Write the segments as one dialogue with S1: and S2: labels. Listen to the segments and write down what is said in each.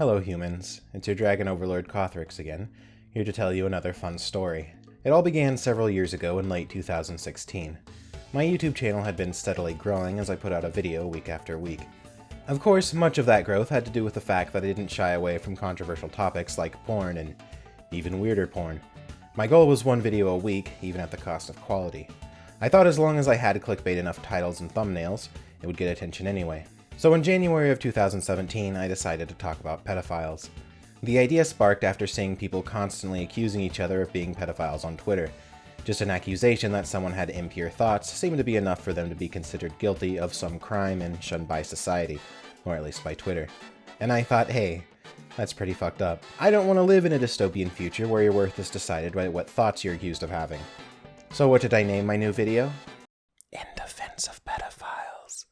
S1: Hello humans, it's your dragon overlord Kothorix again, here to tell you another fun story. It all began several years ago in late 2016. My YouTube channel had been steadily growing as I put out a video week after week. Of course, much of that growth had to do with the fact that I didn't shy away from controversial topics like porn and even weirder porn. My goal was one video a week, even at the cost of quality. I thought as long as I had clickbait enough titles and thumbnails, it would get attention anyway. So in January of 2017, I decided to talk about pedophiles. The idea sparked after seeing people constantly accusing each other of being pedophiles on Twitter. Just an accusation that someone had impure thoughts seemed to be enough for them to be considered guilty of some crime and shunned by society, or at least by Twitter. And I thought, hey, that's pretty fucked up. I don't want to live in a dystopian future where your worth is decided by what thoughts you're accused of having. So what did I name my new video? In Defense of Pedophiles.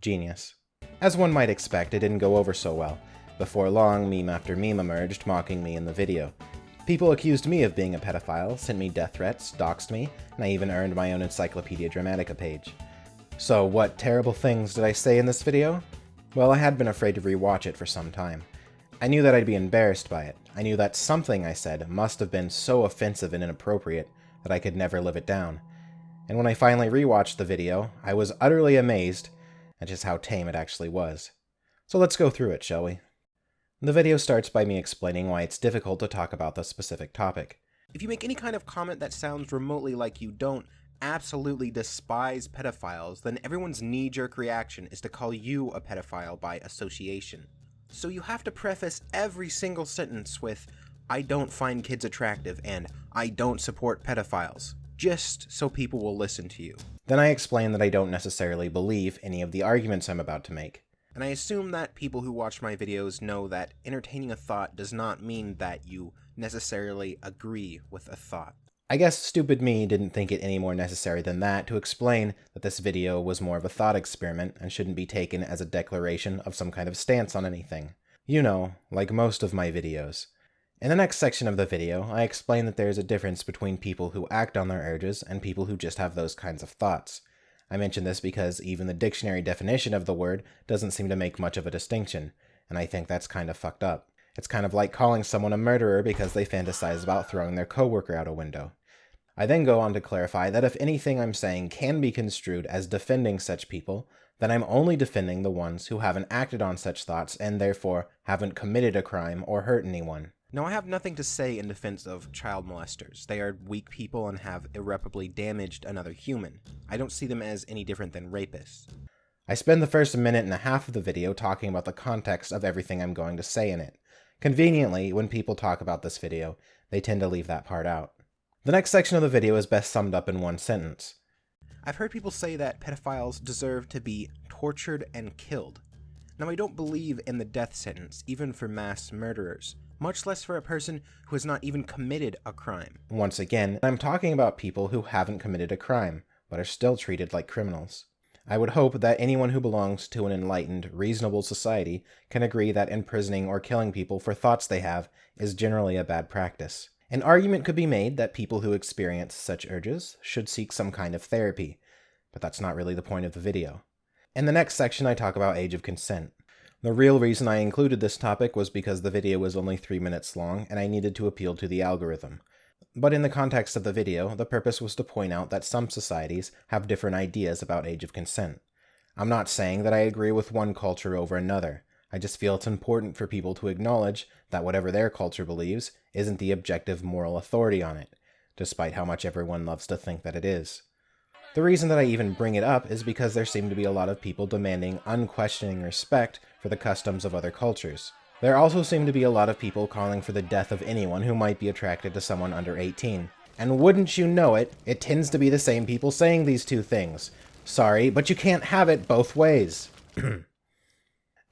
S1: Genius. As one might expect, it didn't go over so well. Before long, meme after meme emerged mocking me in the video. People accused me of being a pedophile, sent me death threats, doxed me, and I even earned my own Encyclopedia Dramatica page. So what terrible things did I say in this video? Well, I had been afraid to rewatch it for some time. I knew that I'd be embarrassed by it. I knew that something I said must have been so offensive and inappropriate that I could never live it down. And when I finally rewatched the video, I was utterly amazed at just how tame it actually was. So let's go through it, shall we? The video starts by me explaining why it's difficult to talk about the specific topic. If you make any kind of comment that sounds remotely like you don't absolutely despise pedophiles, then everyone's knee-jerk reaction is to call you a pedophile by association. So you have to preface every single sentence with, I don't find kids attractive, and I don't support pedophiles, just so people will listen to you. Then I explain that I don't necessarily believe any of the arguments I'm about to make. And I assume that people who watch my videos know that entertaining a thought does not mean that you necessarily agree with a thought. I guess stupid me didn't think it any more necessary than that to explain that this video was more of a thought experiment and shouldn't be taken as a declaration of some kind of stance on anything. You know, like most of my videos. In the next section of the video, I explain that there is a difference between people who act on their urges and people who just have those kinds of thoughts. I mention this because even the dictionary definition of the word doesn't seem to make much of a distinction, and I think that's kind of fucked up. It's kind of like calling someone a murderer because they fantasize about throwing their coworker out a window. I then go on to clarify that if anything I'm saying can be construed as defending such people, then I'm only defending the ones who haven't acted on such thoughts and therefore haven't committed a crime or hurt anyone. Now, I have nothing to say in defense of child molesters. They are weak people and have irreparably damaged another human. I don't see them as any different than rapists. I spend the first minute and a half of the video talking about the context of everything I'm going to say in it. Conveniently, when people talk about this video, they tend to leave that part out. The next section of the video is best summed up in one sentence. I've heard people say that pedophiles deserve to be tortured and killed. Now, I don't believe in the death sentence, even for mass murderers. Much less for a person who has not even committed a crime. Once again, I'm talking about people who haven't committed a crime, but are still treated like criminals. I would hope that anyone who belongs to an enlightened, reasonable society can agree that imprisoning or killing people for thoughts they have is generally a bad practice. An argument could be made that people who experience such urges should seek some kind of therapy, but that's not really the point of the video. In the next section, I talk about age of consent. The real reason I included this topic was because the video was only 3 minutes long and I needed to appeal to the algorithm. But in the context of the video, the purpose was to point out that some societies have different ideas about age of consent. I'm not saying that I agree with one culture over another. I just feel it's important for people to acknowledge that whatever their culture believes isn't the objective moral authority on it, despite how much everyone loves to think that it is. The reason that I even bring it up is because there seem to be a lot of people demanding unquestioning respect for the customs of other cultures. There also seem to be a lot of people calling for the death of anyone who might be attracted to someone under 18. And wouldn't you know it, it tends to be the same people saying these two things. Sorry, but you can't have it both ways.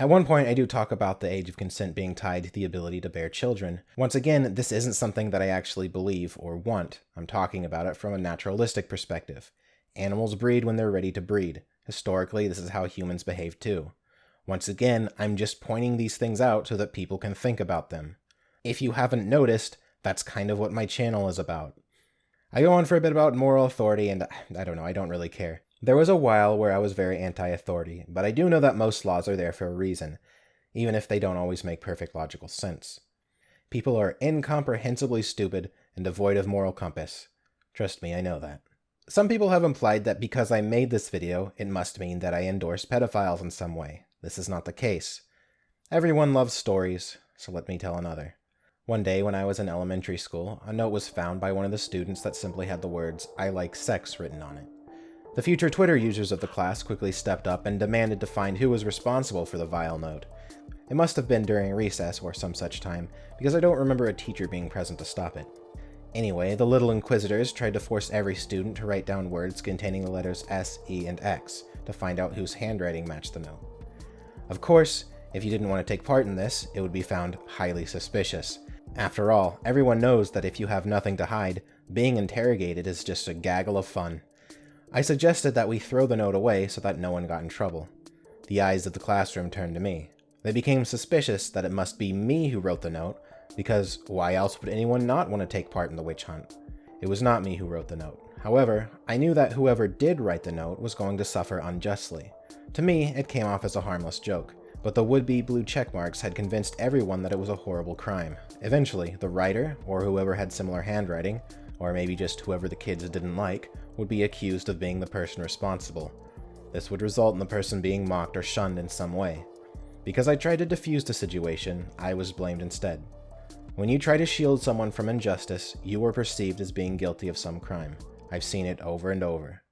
S1: At one point, I do talk about the age of consent being tied to the ability to bear children. Once again, this isn't something that I actually believe or want. I'm talking about it from a naturalistic perspective. Animals breed when they're ready to breed. Historically, this is how humans behave too. Once again, I'm just pointing these things out so that people can think about them. If you haven't noticed, that's kind of what my channel is about. I go on for a bit about moral authority, and I don't know, I don't really care. There was a while where I was very anti-authority, but I do know that most laws are there for a reason. even if they don't always make perfect logical sense. People are incomprehensibly stupid and devoid of moral compass. Trust me, I know that. Some people have implied that because I made this video, it must mean that I endorse pedophiles in some way. This is not the case. Everyone loves stories, so let me tell another. One day when I was in elementary school, a note was found by one of the students that simply had the words, "I like sex" written on it. The future Twitter users of the class quickly stepped up and demanded to find who was responsible for the vile note. It must have been during recess or some such time, because I don't remember a teacher being present to stop it. Anyway, the little inquisitors tried to force every student to write down words containing the letters S, E, and X to find out whose handwriting matched the note. Of course, if you didn't want to take part in this, it would be found highly suspicious. After all, everyone knows that if you have nothing to hide, being interrogated is just a gaggle of fun. I suggested that we throw the note away so that no one got in trouble. The eyes of the classroom turned to me. They became suspicious that it must be me who wrote the note, because why else would anyone not want to take part in the witch hunt? It was not me who wrote the note. However, I knew that whoever did write the note was going to suffer unjustly. To me, it came off as a harmless joke, but the would-be blue checkmarks had convinced everyone that it was a horrible crime. Eventually, the writer, or whoever had similar handwriting, or maybe just whoever the kids didn't like, would be accused of being the person responsible. This would result in the person being mocked or shunned in some way. Because I tried to defuse the situation, I was blamed instead. When you try to shield someone from injustice, you are perceived as being guilty of some crime. I've seen it over and over.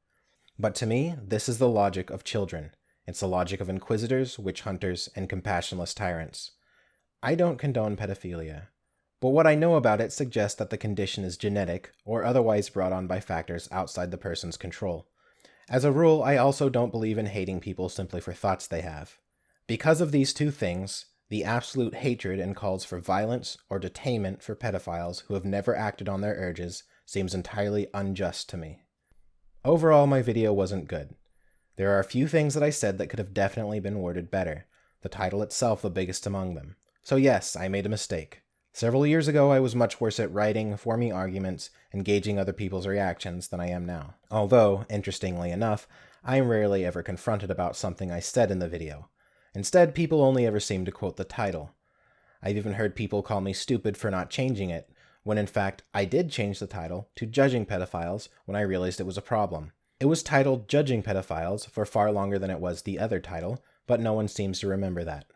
S1: But to me, this is the logic of children. It's the logic of inquisitors, witch hunters, and compassionless tyrants. I don't condone pedophilia, but what I know about it suggests that the condition is genetic or otherwise brought on by factors outside the person's control. As a rule, I also don't believe in hating people simply for thoughts they have. Because of these two things, the absolute hatred and calls for violence or detainment for pedophiles who have never acted on their urges seems entirely unjust to me. Overall, my video wasn't good. There are a few things that I said that could have definitely been worded better, the title itself the biggest among them. So yes, I made a mistake. Several years ago, I was much worse at writing, forming arguments, and gauging other people's reactions than I am now. Although, interestingly enough, I am rarely ever confronted about something I said in the video. Instead, people only ever seem to quote the title. I've even heard people call me stupid for not changing it, when in fact I did change the title to Judging Pedophiles when I realized it was a problem. It was titled Judging Pedophiles for far longer than it was the other title, but no one seems to remember that.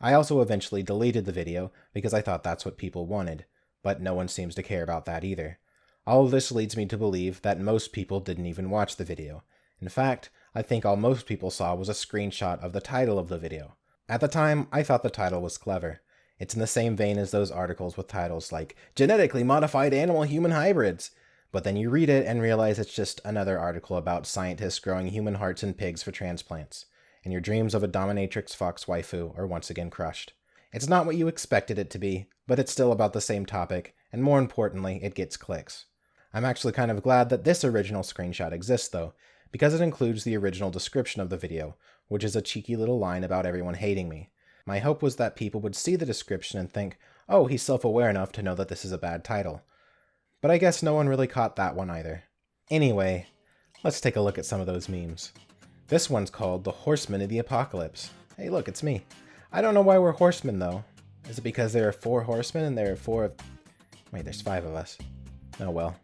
S1: I also eventually deleted the video because I thought that's what people wanted, but no one seems to care about that either. All of this leads me to believe that most people didn't even watch the video. In fact, I think all most people saw was a screenshot of the title of the video. At the time, I thought the title was clever. It's in the same vein as those articles with titles like Genetically Modified Animal-Human Hybrids, but then you read it and realize it's just another article about scientists growing human hearts in pigs for transplants, and your dreams of a dominatrix fox waifu are once again crushed. It's not what you expected it to be, but it's still about the same topic, and more importantly, it gets clicks. I'm actually kind of glad that this original screenshot exists though, because it includes the original description of the video, which is a cheeky little line about everyone hating me. My hope was that people would see the description and think, oh, he's self-aware enough to know that this is a bad title. But I guess no one really caught that one either. Anyway, let's take a look at some of those memes. This one's called The Horsemen of the Apocalypse. Hey look, it's me. I don't know why we're horsemen though. Is it because there are 4 horsemen and there are 4 of... Wait, there's 5 of us. Oh well.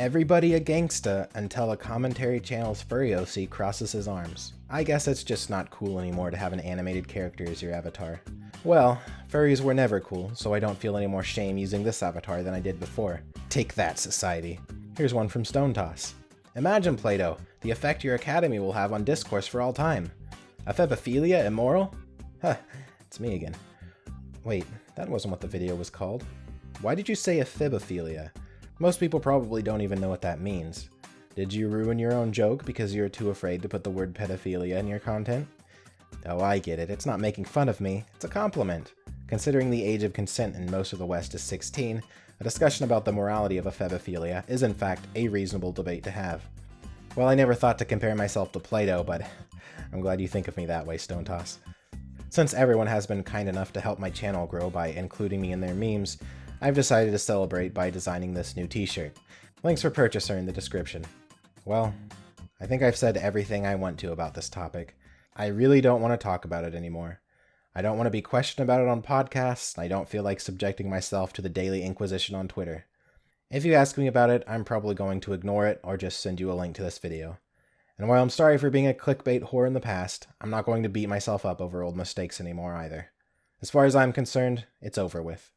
S1: Everybody a gangsta until a commentary channel's furry OC crosses his arms. I guess it's just not cool anymore to have an animated character as your avatar. Well, furries were never cool, so I don't feel any more shame using this avatar than I did before. Take that, society. Here's one from Stone Toss. Imagine, Plato, the effect your academy will have on discourse for all time. Ephebophilia immoral? Huh, it's me again. Wait, that wasn't what the video was called. Why did you say ephebophilia? Most people probably don't even know what that means. Did you ruin your own joke because you're too afraid to put the word pedophilia in your content? Oh, I get it. It's not making fun of me. It's a compliment. Considering the age of consent in most of the West is 16, a discussion about the morality of ephebophilia is in fact a reasonable debate to have. Well, I never thought to compare myself to Plato, but I'm glad you think of me that way, Stone Toss. Since everyone has been kind enough to help my channel grow by including me in their memes, I've decided to celebrate by designing this new t-shirt. Links for purchase are in the description. Well, I think I've said everything I want to about this topic. I really don't want to talk about it anymore. I don't want to be questioned about it on podcasts, and I don't feel like subjecting myself to the daily inquisition on Twitter. If you ask me about it, I'm probably going to ignore it or just send you a link to this video. And while I'm sorry for being a clickbait whore in the past, I'm not going to beat myself up over old mistakes anymore either. As far as I'm concerned, it's over with.